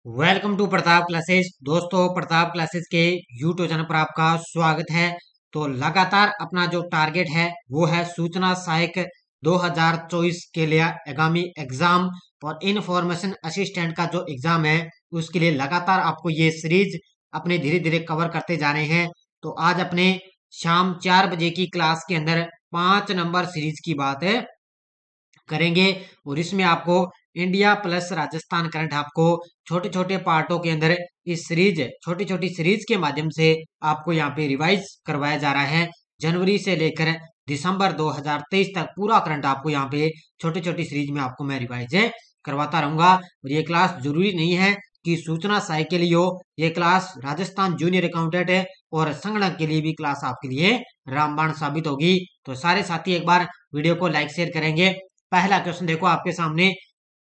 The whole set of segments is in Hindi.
Welcome to Pratap classes. दोस्तों, प्रताप क्लासेस के यूट्यूब चैनल पर आपका स्वागत है। तो लगातार अपना जो टारगेट है वो है सूचना सहायक 2024 के लिए आगामी एग्जाम और इनफॉर्मेशन असिस्टेंट का जो एग्जाम है उसके लिए लगातार आपको ये सीरीज अपने धीरे धीरे कवर करते जा रहे हैं। तो आज अपने शाम 4 बजे की क्लास के अंदर 5 नंबर सीरीज की बात है करेंगे और इसमें आपको इंडिया प्लस राजस्थान करंट आपको छोटे छोटे पार्टों के अंदर इस सीरीज छोटी छोटी सीरीज के माध्यम से आपको यहाँ पे रिवाइज करवाया जा रहा है। जनवरी से लेकर दिसंबर 2023 तक पूरा करंट आपको यहाँ पे छोटी छोटी सीरीज में आपको मैं रिवाइज करवाता रहूंगा। और ये क्लास जरूरी नहीं है कि सूचना सहाय के लिए हो, ये क्लास राजस्थान जूनियर अकाउंटेंट है और संगणक के लिए भी क्लास आपके लिए रामबाण साबित होगी। तो सारे साथी एक बार वीडियो को लाइक शेयर करेंगे। पहला क्वेश्चन देखो आपके सामने,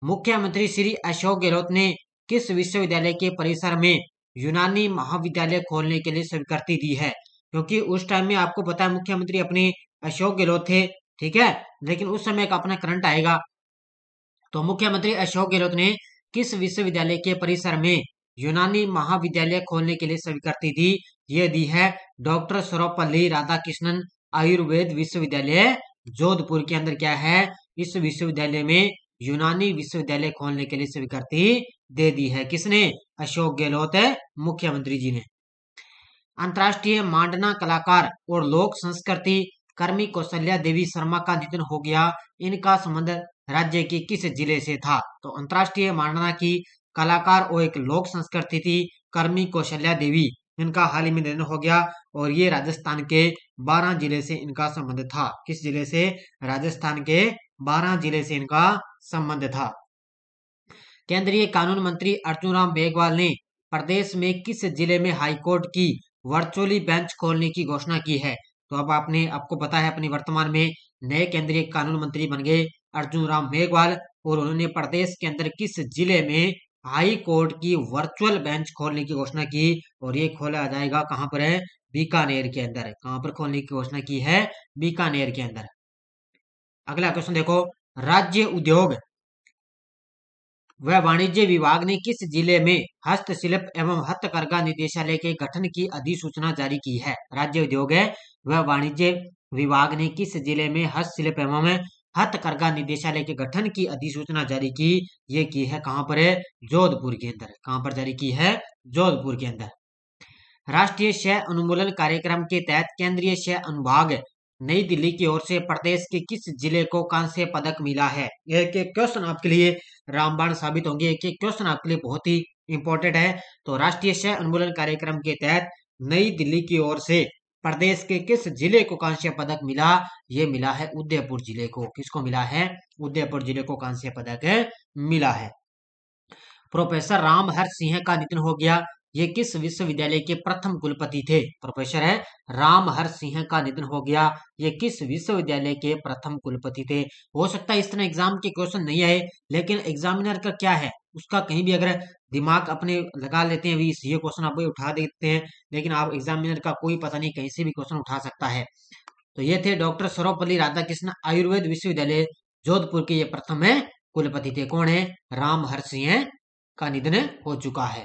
मुख्यमंत्री श्री अशोक गहलोत ने किस विश्वविद्यालय के परिसर में यूनानी महाविद्यालय खोलने के लिए स्वीकृति दी है? क्योंकि उस टाइम में आपको पता है मुख्यमंत्री अपने अशोक गहलोत थे, ठीक है, लेकिन उस समय का अपना करंट आएगा। तो मुख्यमंत्री अशोक गहलोत ने किस विश्वविद्यालय के परिसर में यूनानी महाविद्यालय खोलने के लिए स्वीकृति दी? ये दी है डॉक्टर सर्वपल्ली राधाकृष्णन आयुर्वेद विश्वविद्यालय जोधपुर के अंदर। क्या है? इस विश्वविद्यालय में यूनानी विश्वविद्यालय खोलने के लिए स्वीकृति दे दी है। किसने? अशोक गहलोत है, मुख्यमंत्री जी ने। अंतर्राष्ट्रीय मांडना कलाकार और लोक संस्कृति कर्मी कौशल्या देवी शर्मा का निधन हो गया। इनका संबंध राज्य के किस जिले से था? तो अंतर्राष्ट्रीय मांडना की कलाकार और एक लोक संस्कृति थी कर्मी कौशल्या देवी, इनका हाल ही में निधन हो गया और ये राजस्थान के 12 जिले से इनका संबंध था। किस जिले से? राजस्थान के 12 जिले से इनका संबंध था। केंद्रीय कानून मंत्री अर्जुन राम मेघवाल ने प्रदेश में किस जिले में हाईकोर्ट की वर्चुअली बेंच खोलने की घोषणा की है? तो अब आपको पता है अपनी वर्तमान में नए केंद्रीय कानून मंत्री बन गए अर्जुन राम मेघवाल और उन्होंने प्रदेश के अंदर किस जिले में हाई कोर्ट की वर्चुअल बेंच खोलने की घोषणा की और ये खोला जाएगा कहां पर है? बीकानेर के अंदर। कहां पर खोलने की घोषणा की है? बीकानेर के अंदर। अगला क्वेश्चन देखो, राज्य उद्योग व वाणिज्य विभाग ने किस जिले में हस्तशिल्प एवं हथकरघा निदेशालय के गठन की अधिसूचना जारी की है? राज्य उद्योग व वाणिज्य विभाग ने किस जिले में हस्तशिल्प एवं हथकरघा निदेशालय के गठन की अधिसूचना जारी की? ये की है कहां पर है? जोधपुर के अंदर। कहां पर जारी की है? जोधपुर के अंदर। राष्ट्रीय क्षय उन्मूलन कार्यक्रम के तहत केंद्रीय क्षय अनुभाग नई दिल्ली की ओर से प्रदेश के किस जिले को कांस्य पदक मिला है? एक एक क्वेश्चन आपके लिए रामबाण साबित होंगे। एक एक क्वेश्चन आपके लिए बहुत ही इंपॉर्टेंट है। तो राष्ट्रीय क्षय उन्मूलन कार्यक्रम के तहत नई दिल्ली की ओर से प्रदेश के किस जिले को कांस्य पदक मिला? ये मिला है उदयपुर जिले को। किसको मिला है? उदयपुर जिले को कांस्य पदक मिला है। प्रोफेसर रामहर्ष सिंह का निधन हो गया। ये किस विश्वविद्यालय के प्रथम कुलपति थे? प्रोफेसर है रामहर्ष सिंह का निधन हो गया। ये किस विश्वविद्यालय के प्रथम कुलपति थे? हो सकता है इस तरह एग्जाम के क्वेश्चन नहीं आए, लेकिन एग्जामिनर का क्या है, उसका कहीं भी अगर दिमाग अपने लगा लेते हैं, ये क्वेश्चन आप उठा देते हैं, लेकिन आप एग्जामिनर का कोई पता नहीं, कहीं से भी क्वेश्चन उठा सकता है। तो ये थे डॉक्टर सर्वपल्ली राधाकृष्ण आयुर्वेद विश्वविद्यालय जोधपुर के ये प्रथम कुलपति थे। कौन है? रामहर्ष सिंह का निधन हो चुका है।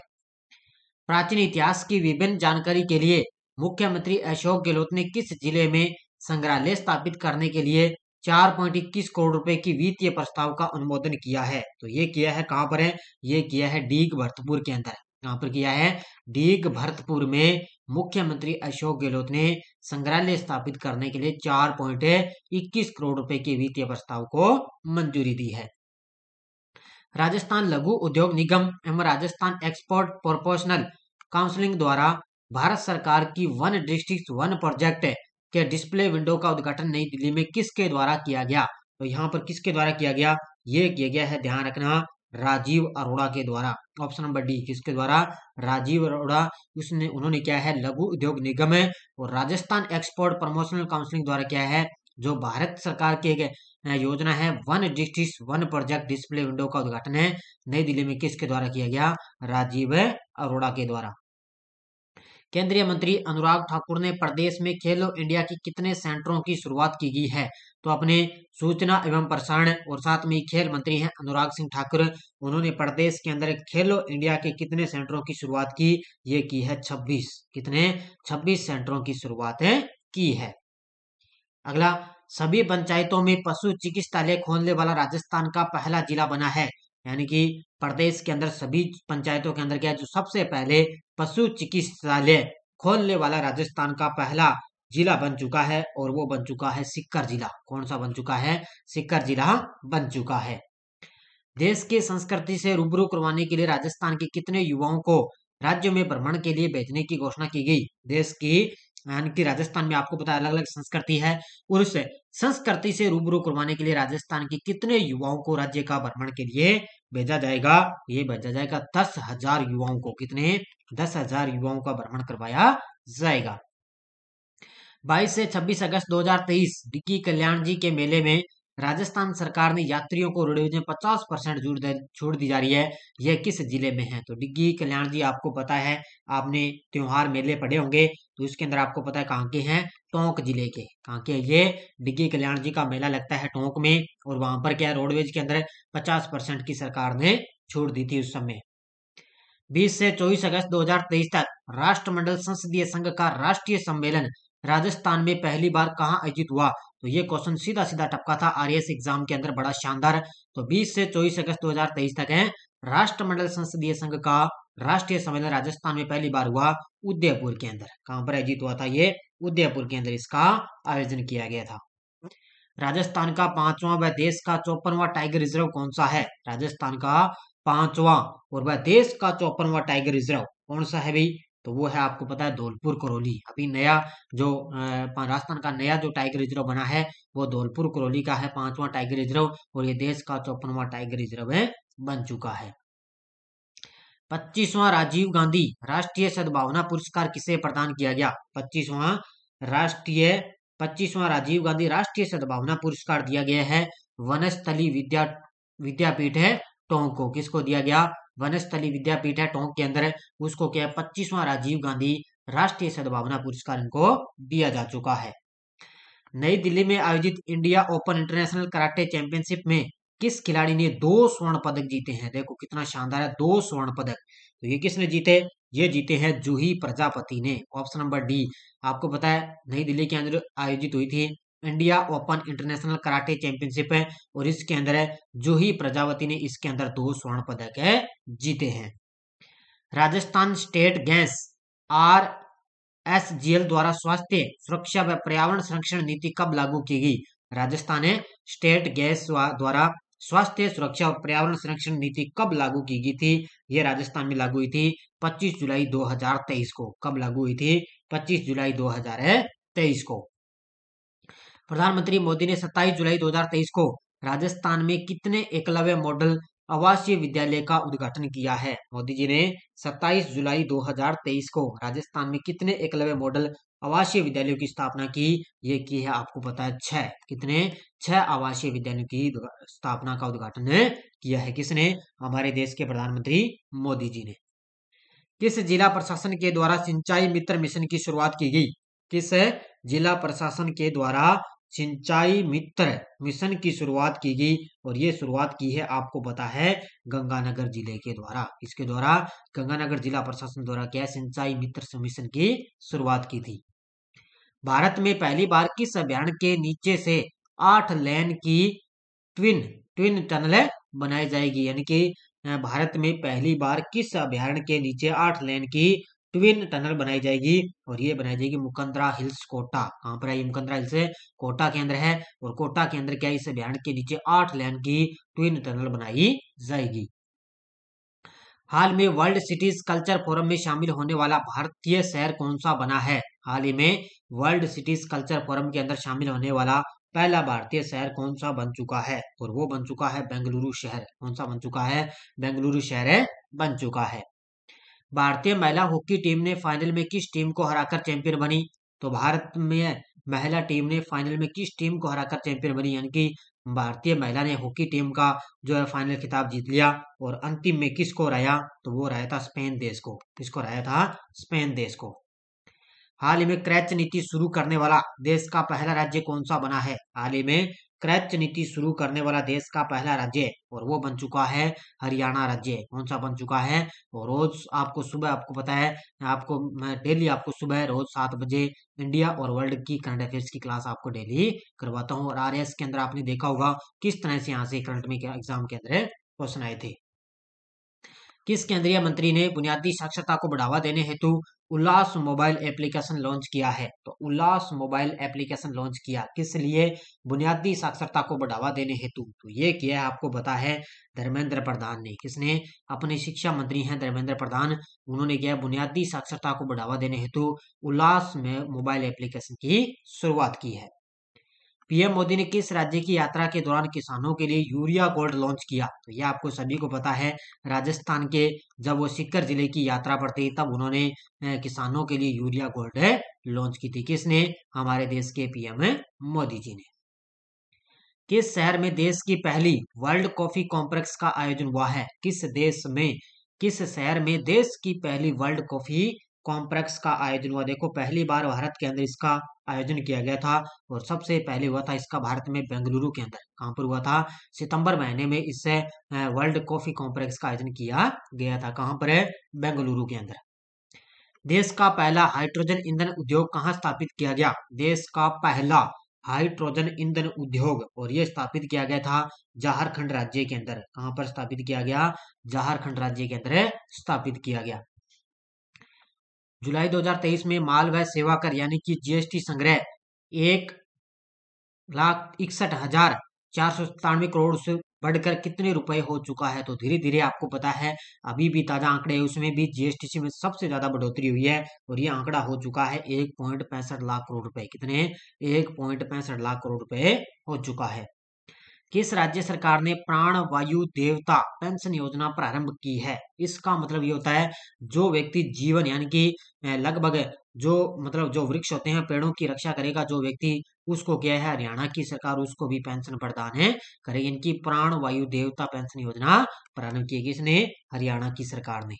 प्राचीन इतिहास की विभिन्न जानकारी के लिए मुख्यमंत्री अशोक गहलोत ने किस जिले में संग्रहालय स्थापित करने के लिए 4.21 करोड़ रुपए की वित्तीय प्रस्ताव का अनुमोदन किया है? तो ये किया है कहां पर है? ये किया है डीग भरतपुर के अंदर। कहां पर किया है? डीग भरतपुर में मुख्यमंत्री अशोक गहलोत ने संग्रहालय स्थापित करने के लिए 4.21 करोड़ रुपए के वित्तीय प्रस्ताव को मंजूरी दी है। राजस्थान लघु उद्योग निगम एवं राजस्थान एक्सपोर्ट प्रोपोर्शनल काउंसिलिंग द्वारा भारत सरकार की वन डिस्ट्रिक्ट वन प्रोजेक्ट के डिस्प्ले विंडो का उद्घाटन नई दिल्ली में किसके द्वारा किया गया? तो यहाँ पर किसके द्वारा किया गया? ये किया गया है, ध्यान रखना, राजीव अरोड़ा के द्वारा। ऑप्शन नंबर डी, किसके द्वारा? राजीव अरोड़ा। उन्होंने क्या है? लघु उद्योग निगम है और राजस्थान एक्सपोर्ट प्रमोशनल काउंसिलिंग द्वारा क्या है, जो भारत सरकार के योजना है one district one project display window का उद्घाटन है नई दिल्ली में किसके द्वारा किया गया? राजीव अरोड़ा के द्वारा। केंद्रीय मंत्री अनुराग ठाकुर ने प्रदेश में खेलो इंडिया की कितने सेंटरों की शुरुआत की गई है? तो अपने सूचना एवं प्रसारण और साथ में खेल मंत्री हैं अनुराग सिंह ठाकुर, उन्होंने प्रदेश के अंदर खेलो इंडिया के कितने सेंटरों की शुरुआत की? ये की है 26। कितने? 26 सेंटरों की शुरुआत की है। अगला, सभी पंचायतों में पशु चिकित्सालय खोलने वाला राजस्थान का पहला जिला बना है। यानी कि प्रदेश के अंदर सभी पंचायतों के अंदर क्या है, जो सबसे पहले पशु चिकित्सालय खोलने वाला राजस्थान का पहला जिला बन चुका है, और वो बन चुका है सीकर जिला। कौन सा बन चुका है? सीकर जिला बन चुका है। देश की संस्कृति से रूबरू करवाने के लिए राजस्थान के कितने युवाओं को राज्य में भ्रमण के लिए भेजने की घोषणा की गई? देश की, यानी कि राजस्थान में आपको पता है अलग अलग संस्कृति है, और उस संस्कृति से रूबरू करवाने के लिए राजस्थान के कितने युवाओं को राज्य का भ्रमण के लिए भेजा जाएगा? ये भेजा जाएगा 10,000 युवाओं को। कितने? 10,000 युवाओं का भ्रमण करवाया जाएगा। 22 से 26 अगस्त 2023 डिग्गी कल्याण जी के मेले में राजस्थान सरकार ने यात्रियों को रोडवेज में 50% छूट दी जा रही है। यह किस जिले में है? तो डिग्गी कल्याण जी आपको पता है, आपने त्योहार मेले पढ़े होंगे, तो इसके अंदर आपको पता है कहाँ के हैं? टोंक जिले के। कहाँ के? ये डिग्गी कल्याण जी का मेला लगता है टोंक में, और वहां पर क्या है, रोडवेज के अंदर 50% की सरकार ने छूट दी थी उस समय। 20 से 24 अगस्त 2023 तक राष्ट्रमंडल संसदीय संघ का राष्ट्रीय सम्मेलन राजस्थान में पहली बार कहां आयोजित हुआ? तो ये क्वेश्चन सीधा सीधा टपका था आरएएस एग्जाम के अंदर, बड़ा शानदार। तो 20 से 24 अगस्त 2023 तक है राष्ट्रमंडल संसदीय संघ का राष्ट्रीय सम्मेलन राजस्थान में पहली बार हुआ, उदयपुर के अंदर। कहां पर आयोजित हुआ था? ये उदयपुर के अंदर इसका आयोजन किया गया था। राजस्थान का 5वां व देश का 54वां टाइगर रिजर्व कौन सा है? राजस्थान का 5वां और वह देश का 54वां टाइगर रिजर्व कौन सा है भाई? तो वो है, आपको पता है, धौलपुर करौली। अभी नया जो राजस्थान का नया जो टाइगर रिजर्व बना है वो धौलपुर करौली का है, 5वां टाइगर रिजर्व, और ये देश का 54वां टाइगर रिजर्व बन चुका है। 25वां राजीव गांधी राष्ट्रीय सद्भावना पुरस्कार किसे प्रदान किया गया? 25वां राजीव गांधी राष्ट्रीय सद्भावना पुरस्कार दिया गया है वनस्थली विद्यापीठ है टोंक को। किसको दिया गया? वनस्थली विद्यापीठ है टोंक के अंदर, उसको क्या 25वां राजीव गांधी राष्ट्रीय सद्भावना पुरस्कार इनको दिया जा चुका है। नई दिल्ली में आयोजित India open international karate championship में किस खिलाड़ी ने 2 स्वर्ण पदक जीते हैं? देखो कितना शानदार है, 2 स्वर्ण पदक। तो ये किसने जीते? ये जीते हैं जूही प्रजापति ने। Option number D. आपको पता है नई दिल्ली के अंदर आयोजित हुई थी India open international karate championship है, और इसके अंदर जूही प्रजापति ने इसके अंदर 2 स्वर्ण पदक जीते हैं। राजस्थान स्टेट गैस RSGL द्वारा स्वास्थ्य सुरक्षा व पर्यावरण संरक्षण नीति कब लागू की गई? राजस्थान स्टेट गैस द्वारा स्वास्थ्य सुरक्षा और पर्यावरण संरक्षण नीति कब लागू की गई थी? यह राजस्थान में लागू हुई थी 25 जुलाई 2023 को। कब लागू हुई थी? 25 जुलाई 2023 को। प्रधानमंत्री मोदी ने 27 जुलाई 2023 को राजस्थान में कितने एकलव्य मॉडल आवासीय विद्यालय का उद्घाटन किया है? मोदी जी ने 27 जुलाई 2023 को राजस्थान में कितने एकलव्य मॉडल आवासीय विद्यालयों की स्थापना की? ये की है, आपको पता है 6। कितने? 6 आवासीय विद्यालयों की स्थापना का उद्घाटन किया है। किसने? हमारे देश के प्रधानमंत्री मोदी जी ने। किस जिला प्रशासन के द्वारा सिंचाई मित्र मिशन की शुरुआत की गई? किस जिला प्रशासन के द्वारा सिंचाई मित्र मिशन की शुरुआत की गई? और ये शुरुआत की है, आपको पता है, गंगानगर जिले के द्वारा। इसके द्वारा गंगानगर जिला प्रशासन द्वारा क्या सिंचाई मित्र मिशन की शुरुआत की थी। भारत में पहली बार किस अभ्यारण्य के नीचे से 8 लेन की ट्विन टनल बनाई जाएगी? यानी कि भारत में पहली बार किस अभ्यारण्य के नीचे 8 लेन की ट्विन टनल बनाई जाएगी? और ये बनाई जाएगी मुकंदरा हिल्स कोटा। कहां पर है? मुकंदरा हिल्स कोटा के अंदर है, और कोटा के अंदर क्या इस अभ्यारण्य के नीचे 8 लेन की ट्विन टनल बनाई जाएगी। हाल में वर्ल्ड सिटीज कल्चर फोरम में शामिल होने वाला भारतीय शहर कौन सा बना है? हाल ही में वर्ल्ड सिटीज कल्चर फोरम के अंदर शामिल होने वाला पहला भारतीय शहर कौन सा बन चुका है? और वो बन चुका है बेंगलुरु शहर। कौन सा बन चुका है? बेंगलुरु शहर बन चुका है। भारतीय महिला हॉकी टीम ने फाइनल में किस टीम को हराकर चैंपियन बनी? तो भारत में महिला टीम ने फाइनल में किस टीम को हराकर चैंपियन बनी? यानी कि भारतीय महिला ने हॉकी टीम का जो है फाइनल खिताब जीत लिया, और अंतिम में किसको हराया? तो वो हराया था स्पेन देश को। किसको हराया था? स्पेन देश को। हाल ही में क्रैच नीति शुरू करने वाला देश का पहला राज्य कौन सा बना है? हाल ही में क्रैच नीति शुरू करने वाला देश का पहला राज्य, और वो बन चुका है हरियाणा राज्य। कौन सा बन चुका है? और रोज आपको सुबह, आपको पता है, आपको मैं डेली आपको सुबह रोज 7 बजे इंडिया और वर्ल्ड की करंट अफेयर्स की क्लास आपको डेली करवाता हूँ। और आरएस के अंदर आपने देखा होगा किस तरह से यहाँ से करंट में एग्जाम के अंदर क्वेश्चन आए थे। किस केंद्रीय मंत्री ने बुनियादी साक्षरता को बढ़ावा देने हेतु उल्लास मोबाइल एप्लीकेशन लॉन्च किया है? तो उल्लास मोबाइल एप्लीकेशन लॉन्च किया किस लिए? बुनियादी साक्षरता को बढ़ावा देने हेतु। तो ये किया है, आपको पता है, धर्मेंद्र प्रधान ने। किसने? अपने शिक्षा मंत्री हैं धर्मेंद्र प्रधान, उन्होंने किया बुनियादी साक्षरता को बढ़ावा देने हेतु उल्लास में मोबाइल एप्लीकेशन की शुरुआत की है। पीएम मोदी ने किस राज्य की यात्रा के दौरान किसानों के लिए यूरिया गोल्ड लॉन्च किया? तो ये आपको सभी को पता है, राजस्थान के जब वो सीकर जिले की यात्रा पर थे तब उन्होंने किसानों के लिए यूरिया गोल्ड लॉन्च की थी। किसने? हमारे देश के पीएम मोदी जी ने। किस शहर में देश की पहली वर्ल्ड कॉफी कॉम्प्लेक्स का आयोजन हुआ है? किस देश में, किस शहर में देश की पहली वर्ल्ड कॉफी कॉम्प्लेक्स का आयोजन हुआ? देखो, पहली बार भारत के अंदर इसका आयोजन किया गया था, और सबसे पहले हुआ था इसका भारत में बेंगलुरु के अंदर। कहां पर हुआ था? सितंबर महीने में इससे वर्ल्ड कॉफी कॉम्प्लेक्स का आयोजन किया गया था। कहां पर है? बेंगलुरु के अंदर। देश का पहला हाइड्रोजन ईंधन उद्योग कहाँ स्थापित किया गया? देश का पहला हाइड्रोजन ईंधन उद्योग, और यह स्थापित किया गया था झारखंड राज्य के अंदर। कहां पर स्थापित किया गया? झारखंड राज्य के अंदर स्थापित किया गया। जुलाई 2023 में माल व सेवा कर यानी कि जीएसटी संग्रह 1,61,497 करोड़ से बढ़कर कितने रुपए हो चुका है? तो धीरे धीरे आपको पता है, अभी भी ताजा आंकड़े हैं, उसमें भी जीएसटी में सबसे ज्यादा बढ़ोतरी हुई है, और ये आंकड़ा हो चुका है 1.65 लाख करोड़ रुपए। कितने? 1.65 लाख करोड़ रुपए हो चुका है। किस राज्य सरकार ने प्राण वायु देवता पेंशन योजना प्रारंभ की है? इसका मतलब ये होता है, जो व्यक्ति जीवन यानी कि लगभग जो मतलब जो वृक्ष होते हैं, पेड़ों की रक्षा करेगा जो व्यक्ति, उसको क्या है, हरियाणा की सरकार उसको भी पेंशन प्रदान है करेगी। इनकी प्राण वायु देवता पेंशन योजना प्रारंभ की। किसने? हरियाणा की सरकार ने।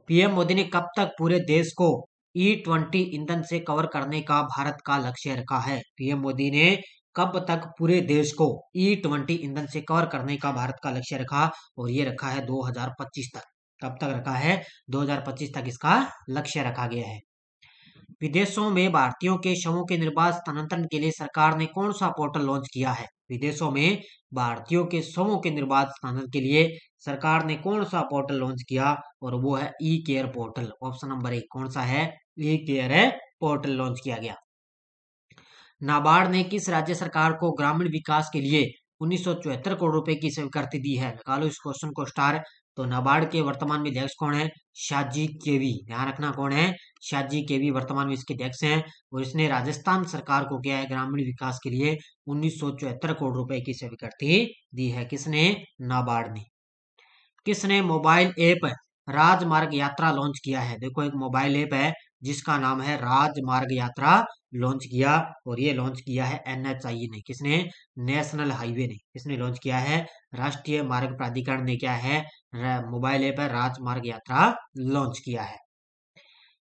पीएम मोदी ने कब तक पूरे देश को E20 ईंधन से कवर करने का भारत का लक्ष्य रखा है? पीएम मोदी ने कब तक पूरे देश को E20 ईंधन से कवर करने का भारत का लक्ष्य रखा? और ये रखा है 2025 तक। कब तक रखा है? 2025 तक इसका लक्ष्य रखा गया है। विदेशों में भारतीयों के शवों के निर्बाध स्थानांतरण के लिए सरकार ने कौन सा पोर्टल लॉन्च किया है? विदेशों में भारतीयों के शवों के निर्बाध स्थानांतरण के लिए सरकार ने कौन सा पोर्टल लॉन्च किया? और वो है ई केयर पोर्टल। ऑप्शन नंबर 1 कौन सा है? ई केयर पोर्टल लॉन्च किया गया। नाबार्ड ने किस राज्य सरकार को ग्रामीण विकास के लिए 1974 करोड़ रुपए की स्वीकृति दी है? निकालो इस क्वेश्चन को स्टार। तो नाबार्ड के वर्तमान में अध्यक्ष कौन है? शाजी केवी। ध्यान रखना कौन है? शाजी केवी वर्तमान में इसके अध्यक्ष हैं, और इसने राजस्थान सरकार को क्या है, ग्रामीण विकास के लिए 1974 करोड़ रुपए की स्वीकृति दी है। किसने? नाबार्ड ने। किसने मोबाइल ऐप राजमार्ग यात्रा लॉन्च किया है? देखो, एक मोबाइल ऐप है जिसका नाम है राजमार्ग यात्रा लॉन्च किया, और ये लॉन्च किया है NHAI ने। किसने? नेशनल हाईवे ने। किसने लॉन्च किया है? राष्ट्रीय मार्ग प्राधिकरण ने क्या है, मोबाइल ऐप है राजमार्ग यात्रा लॉन्च किया है।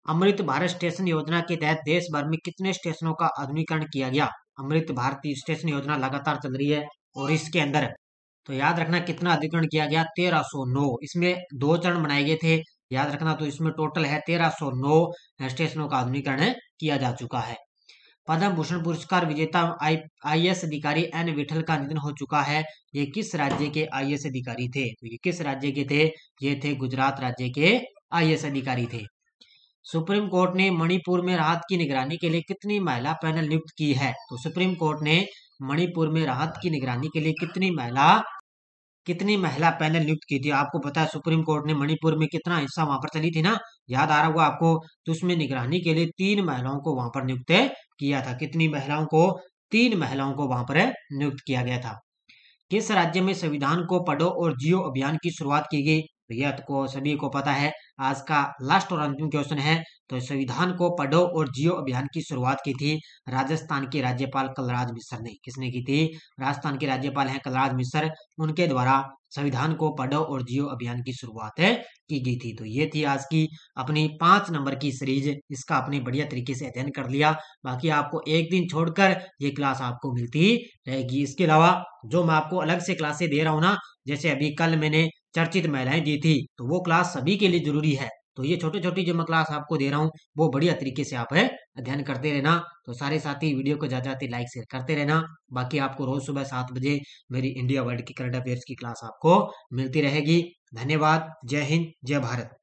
अमृत भारत स्टेशन योजना के तहत देश भर में कितने स्टेशनों का आधुनिकीकरण किया गया? अमृत भारत स्टेशन योजना लगातार चल रही है, और इसके अंदर तो याद रखना कितना अधिग्रहण किया गया? 1309। इसमें 2 चरण बनाए गए थे, याद रखना। तो इसमें टोटल है 1309 स्टेशनों का आधुनिकीकरण किया जा चुका है। पद्म भूषण पुरस्कार विजेता आईएएस अधिकारी एन विठल का निधन हो चुका है। ये किस राज्य के आईएएस अधिकारी थे? तो ये किस राज्य के थे? ये थे गुजरात राज्य के आईएएस अधिकारी थे। सुप्रीम कोर्ट ने मणिपुर में राहत की निगरानी के लिए कितनी महिला पैनल नियुक्त की है? तो सुप्रीम कोर्ट ने मणिपुर में राहत की निगरानी के लिए कितनी महिला पैनल नियुक्त की थी? आपको पता है सुप्रीम कोर्ट ने मणिपुर में कितना हिस्सा वहां पर चली थी ना, याद आ रहा होगा आपको। तो उसमें निगरानी के लिए 3 महिलाओं को वहां पर नियुक्त किया था। कितनी महिलाओं को? 3 महिलाओं को वहां पर नियुक्त किया गया था। किस राज्य में संविधान को पढ़ो और जियो अभियान की शुरुआत की गई? तो यह तो सभी को पता है, आज का लास्ट और अंतिम क्वेश्चन है। तो संविधान को पढ़ो और जियो अभियान की शुरुआत की थी राजस्थान के राज्यपाल कलराज मिश्र ने। किसने की थी? राजस्थान के राज्यपाल हैं कलराज मिश्र, उनके द्वारा संविधान को पढ़ो और जियो अभियान की शुरुआत की गई थी। तो ये थी आज की अपनी 5 नंबर की सीरीज, इसका आपने बढ़िया तरीके से अध्ययन कर लिया। बाकी आपको एक दिन छोड़कर ये क्लास आपको मिलती रहेगी। इसके अलावा जो मैं आपको अलग से क्लासेस दे रहा हूँ ना, जैसे अभी कल मैंने चर्चित महिलाएं दी थी, तो वो क्लास सभी के लिए जरूरी है। तो ये छोटी छोटी जो मैं क्लास आपको दे रहा हूँ वो बढ़िया तरीके से आप है अध्ययन करते रहना। तो सारे साथी वीडियो को ज्यादा ज्यादा लाइक शेयर करते रहना। बाकी आपको रोज सुबह 7 बजे मेरी इंडिया वर्ल्ड की करंट अफेयर्स की क्लास आपको मिलती रहेगी। धन्यवाद। जय हिंद, जय भारत।